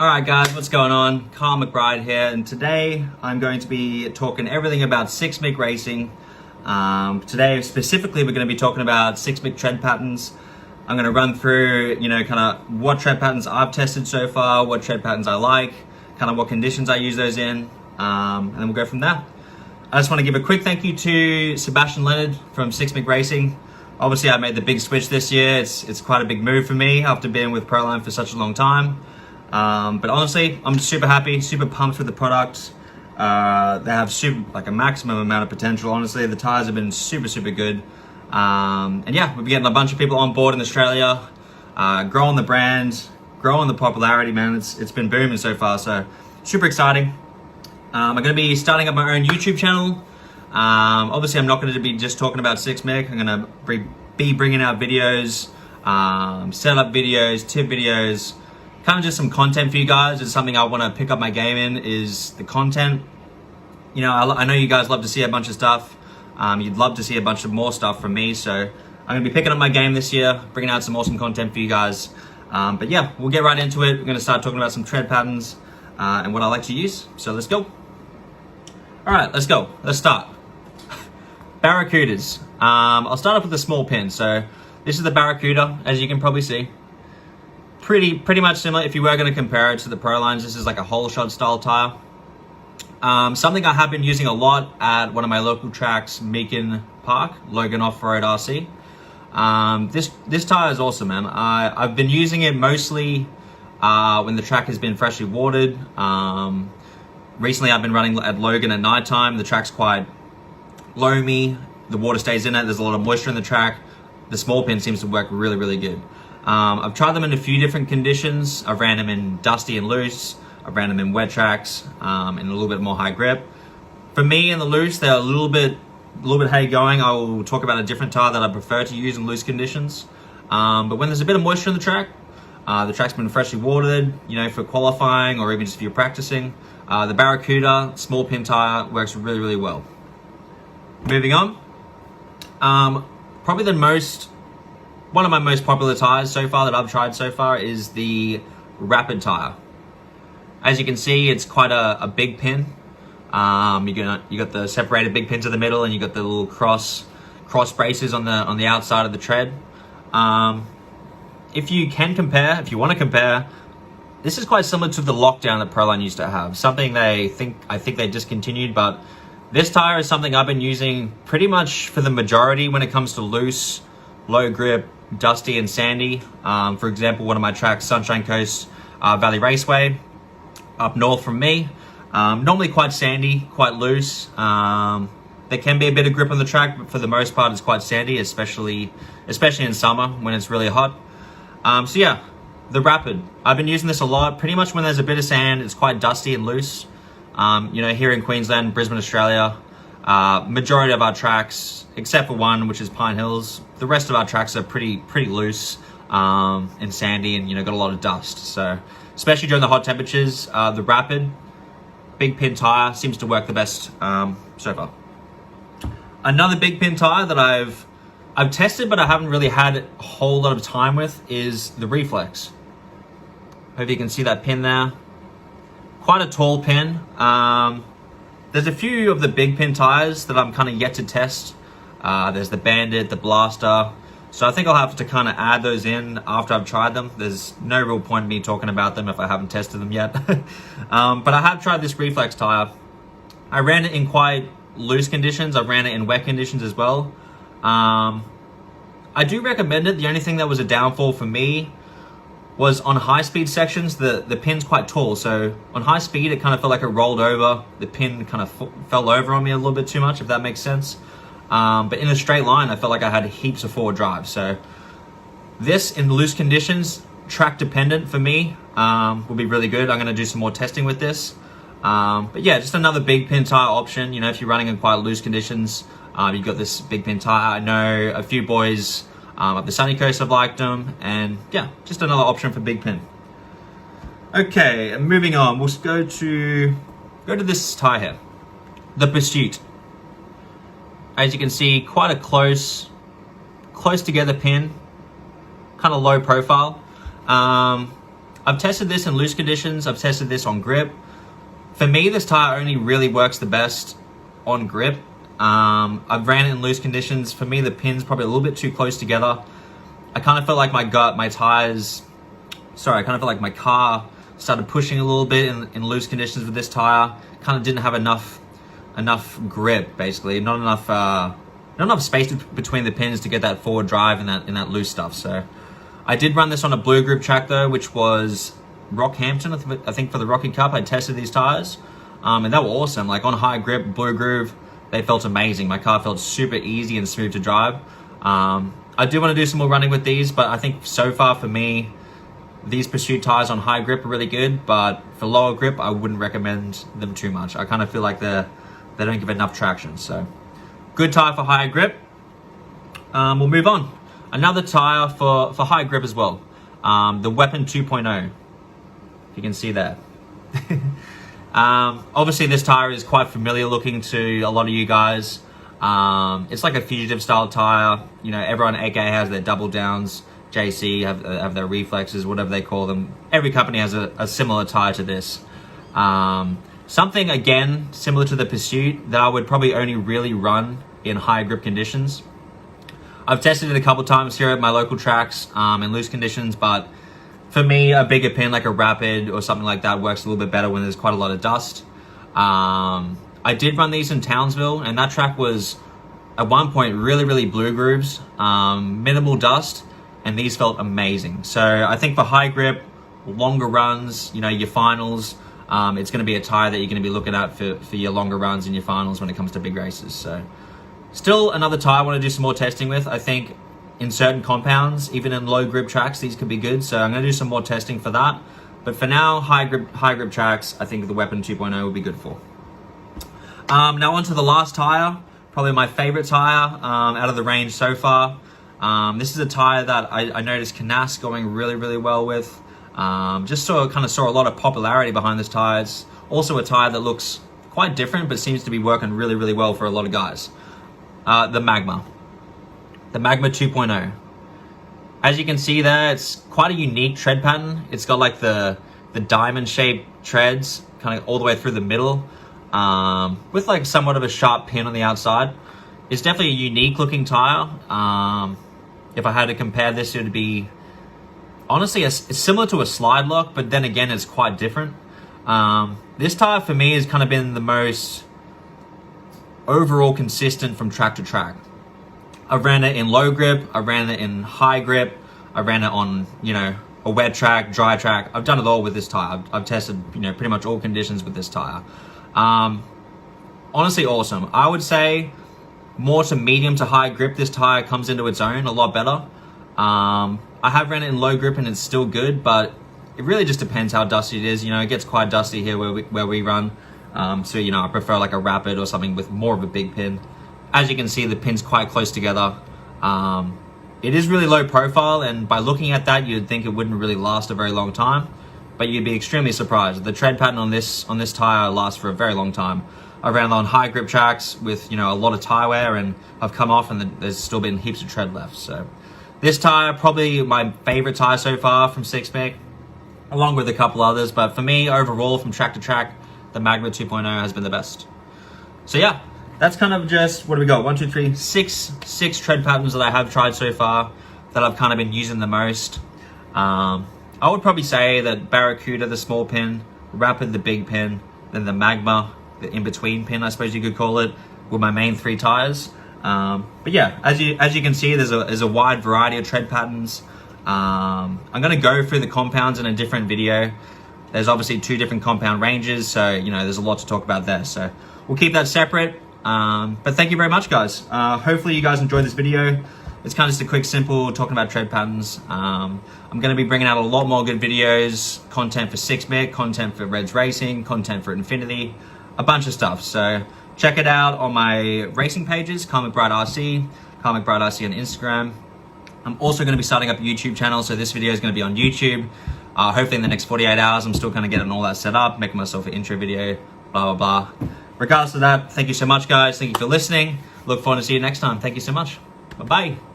Alright guys, what's going on? McBride here, and today I'm going to be talking everything about 6MIG racing. Today specifically we're going to be talking about 6MIG tread patterns. I'm going to run through, kind of what tread patterns I've tested so far, what tread patterns I like, kind of what conditions I use those in, and then we'll go from there. I just want to give a quick thank you to Sebastian Leonard from 6MIG Racing. Obviously I made the big switch this year. It's quite a big move for me after being with Proline for such a long time. But honestly, I'm super happy, super pumped with the product. They have a maximum amount of potential. Honestly, the tires have been super good. And yeah, we've been getting a bunch of people on board in Australia, growing the brand, growing the popularity, man. It's been booming so far, so super exciting. I'm going to be starting up my own YouTube channel. Obviously, I'm not going to be just talking about 6MIG. I'm going to be bringing out videos, setup videos, tip videos, kind of just some content for you guys. It's something I want to pick up my game in, is the content. I know you guys love to see a bunch of stuff. You'd love to see a bunch of more stuff from me. So I'm going to be picking up my game this year, bringing out some awesome content for you guys. But yeah, we'll get right into it. We're going to start talking about some tread patterns and what I like to use. So let's go. All right, let's go. Let's start. Barracudas. I'll start off with the small pin. So this is the Barracuda, as you can probably see. Pretty much similar. If you were going to compare it to the Prolines, this is like a whole shot style tire. Something I have been using a lot at one of my local tracks, Meakin Park, Logan Off-Road RC. This tire is awesome, man. I've been using it mostly when the track has been freshly watered. Recently I've been running at Logan at night time. The track's quite loamy. The water stays in it. There's a lot of moisture in the track. The small pin seems to work really good. I've tried them in a few different conditions. I've ran them in dusty and loose. I've ran them in wet tracks, in a little bit more high grip. For me, in the loose, they're a little bit heady going. I will talk about a different tire that I prefer to use in loose conditions. But when there's a bit of moisture in the track's been freshly watered, for qualifying or even just if you're practicing, the Barracuda small pin tire works really well. Moving on, probably one of my most popular tires so far that I've tried so far is the Rapid tire. As you can see, it's quite a big pin. You got the separated big pins in the middle, and you got the little cross braces on the outside of the tread. If you want to compare, this is quite similar to the Lockdown that Proline used to have. Something I think they discontinued, but this tire is something I've been using pretty much for the majority when it comes to loose, low grip, dusty and sandy. For example, one of my tracks, Sunshine Coast Valley Raceway, up north from me. Normally quite sandy, quite loose. There can be a bit of grip on the track, but for the most part it's quite sandy, especially in summer when it's really hot. So yeah, the Rapid. I've been using this a lot. Pretty much when there's a bit of sand, it's quite dusty and loose. Here in Queensland, Brisbane, Australia, majority of our tracks, except for one, which is Pine Hills, the rest of our tracks are pretty loose and sandy, and got a lot of dust. So especially during the hot temperatures, the Rapid big pin tire seems to work the best so far. Another big pin tire that I've tested but I haven't really had a whole lot of time with is the Reflex. Hope you can see that pin there. Quite a tall pin. There's a few of the big pin tires that I'm kind of yet to test. There's the Bandit, the Blaster. So I think I'll have to kind of add those in after I've tried them. There's no real point in me talking about them if I haven't tested them yet. But I have tried this Reflex tire. I ran it in quite loose conditions. I've ran it in wet conditions as well. I do recommend it. The only thing that was a downfall for me was on high speed sections, the pin's quite tall. So on high speed, it kind of felt like it rolled over. The pin kind of fell over on me a little bit too much, if that makes sense. But in a straight line, I felt like I had heaps of forward drive. So this in loose conditions, track dependent for me, will be really good. I'm going to do some more testing with this. But yeah, just another big pin tire option. If you're running in quite loose conditions, you've got this big pin tire. I know a few boys up the sunny coast have liked them, and yeah, just another option for big pin. Okay, moving on, we'll go to this tire here, the Pursuit. As you can see, quite a close together pin, kind of low profile. I've tested this in loose conditions. I've tested this on grip. For me, this tire only really works the best on grip. I've ran it in loose conditions. For me, the pin's probably a little bit too close together. I kind of felt like my car started pushing a little bit in loose conditions with this tire. Kind of didn't have enough grip, basically. Not enough space between the pins to get that forward drive in that loose stuff. So I did run this on a blue group track though, which was Rockhampton, I think, for the Rocky Cup. I tested these tires, and they were awesome. Like on high grip, blue groove, they felt amazing. My car felt super easy and smooth to drive. I do want to do some more running with these, but I think so far for me, these Pursuit tires on high grip are really good, but for lower grip, I wouldn't recommend them too much. I kind of feel like they don't give enough traction. So good tire for higher grip. We'll move on. Another tire for high grip as well. The Weapon 2.0. You can see that. Obviously this tire is quite familiar looking to a lot of you guys. It's like a fugitive style tire. You know, everyone AK has their double downs. JC have their reflexes, whatever they call them. Every company has a similar tire to this. Something again similar to the Pursuit that I would probably only really run in high grip conditions. I've tested it a couple times here at my local tracks in loose conditions, but for me, a bigger pin like a Rapid or something like that works a little bit better when there's quite a lot of dust. I did run these in Townsville, and that track was at one point really blue grooves, minimal dust, and these felt amazing. So I think for high grip, longer runs, you know, your finals, it's going to be a tire that you're going to be looking at for your longer runs and your finals when it comes to big races. So still another tire I want to do some more testing with. I think in certain compounds, even in low grip tracks, these could be good. So I'm going to do some more testing for that. But for now, high grip tracks, I think the Weapon 2.0 will be good for. Now on to the last tire, probably my favorite tire out of the range so far. This is a tire that I noticed Canas going really well with. Just saw a lot of popularity behind this tire. It's also a tire that looks quite different, but seems to be working really well for a lot of guys. The Magma 2.0. As you can see there, it's quite a unique tread pattern. It's got like the diamond shaped treads kind of all the way through the middle, with like somewhat of a sharp pin on the outside. It's definitely a unique looking tire. If I had to compare this, it would be honestly it's similar to a slide lock, but then again it's quite different. This tire for me has kind of been the most overall consistent from track to track. I ran it in low grip, I ran it in high grip, I ran it on, you know, a wet track, dry track. I've done it all with this tire. I've tested, you know, pretty much all conditions with this tire. Honestly awesome. I would say more to medium to high grip, this tire comes into its own a lot better. I have ran it in low grip and it's still good, but it really just depends how dusty it is. You know, it gets quite dusty here where we run. So, you know, I prefer like a Rapid or something with more of a big pin. As you can see, the pin's quite close together. It is really low profile, and by looking at that, you'd think it wouldn't really last a very long time, but you'd be extremely surprised. The tread pattern on this tire lasts for a very long time. I ran on high grip tracks with, you know, a lot of tire wear, and I've come off and there's still been heaps of tread left. So this tire, probably my favorite tire so far from Sixpack, along with a couple others, but for me, overall, from track to track, the Magma 2.0 has been the best. So yeah, that's kind of just, what do we got? 1, 2, 3, 6 tread patterns that I have tried so far that I've kind of been using the most. I would probably say that Barracuda, the small pin, Rapid, the big pin, then the Magma, the in-between pin, I suppose you could call it, were my main 3 tires. But yeah, as you can see, there's a wide variety of tread patterns. I'm going to go through the compounds in a different video. There's obviously 2 different compound ranges, so, you know, there's a lot to talk about there. So we'll keep that separate. But thank you very much, guys. Hopefully you guys enjoyed this video. It's kind of just a quick, simple talking about tread patterns. I'm going to be bringing out a lot more good videos, content for 6-bit, content for Reds Racing, content for Infinity, a bunch of stuff. So check it out on my racing pages, McBride RC on Instagram. I'm also going to be starting up a YouTube channel, so this video is going to be on YouTube. Hopefully in the next 48 hours, I'm still kind of getting all that set up, making myself an intro video, blah, blah, blah. Regardless of that, thank you so much, guys. Thank you for listening. Look forward to see you next time. Thank you so much. Bye-bye.